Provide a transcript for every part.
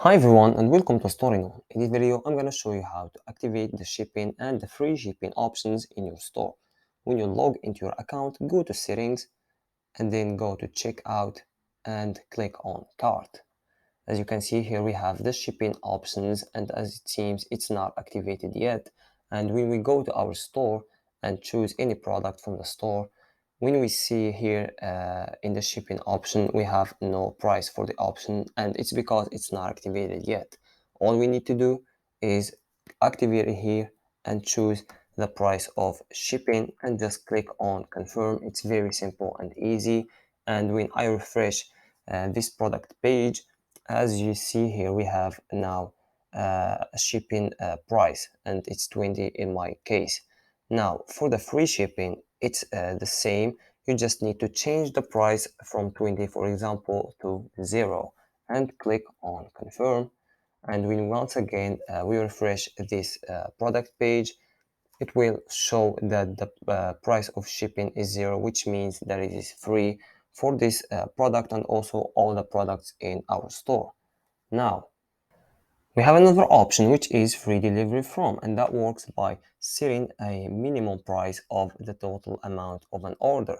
Hi everyone and welcome to Storeino. In this video, I'm going to show you how to activate the shipping and the free shipping options in your store. When you log into your account, go to settings and then go to checkout and click on cart. As you can see here, we have the shipping options, and as it seems, it's not activated yet. And when we go to our store and choose any product from the store, when we see here in the shipping option, we have no price for the option, and it's because it's not activated yet. All we need to do is activate it here and choose the price of shipping and just click on confirm. It's very simple and easy. And when I refresh this product page, as you see here, we have now a shipping price, and it's 20 in my case. Now for the free shipping, it's the same. You just need to change the price from 20, for example, to 0 and click on confirm. And when once again we refresh this product page, it will show that the price of shipping is 0, which means that it is free for this product and also all the products in our store. Now we have another option, which is free delivery from, and that works by setting a minimum price of the total amount of an order.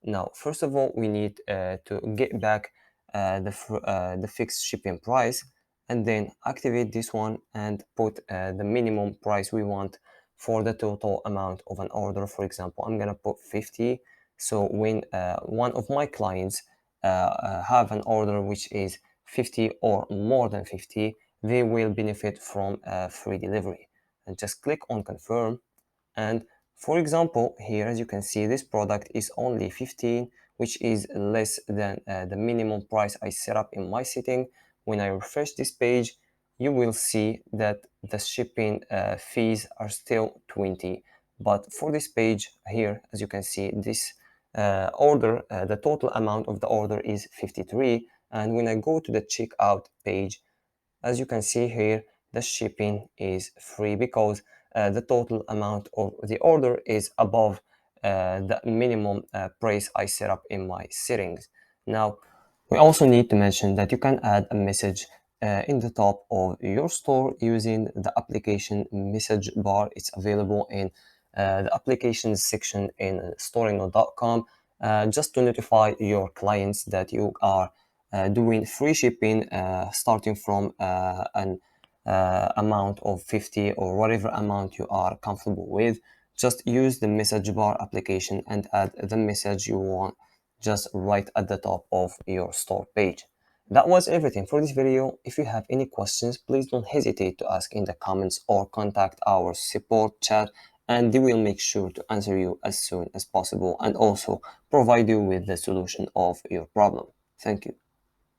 Now, first of all, we need to get back the fixed shipping price, and then activate this one and put the minimum price we want for the total amount of an order. For example, I'm gonna put 50. So when one of my clients have an order which is 50 or more than 50, they will benefit from free delivery. And just click on confirm. And for example, here, as you can see, this product is only 15, which is less than the minimum price I set up in my setting. When I refresh this page, you will see that the shipping fees are still 20. But for this page here, as you can see, this order, the total amount of the order is 53. And when I go to the checkout page, as you can see here, the shipping is free because the total amount of the order is above the minimum price I set up in my settings. Now, we also need to mention that you can add a message in the top of your store using the application message bar. It's available in the applications section in storeino.com, just to notify your clients that you are doing free shipping starting from an amount of 50 or whatever amount you are comfortable with. Just use the message bar application and add the message you want just right at the top of your store page. That was everything for this video. If you have any questions, please don't hesitate to ask in the comments or contact our support chat, and they will make sure to answer you as soon as possible and also provide you with the solution of your problem. Thank you.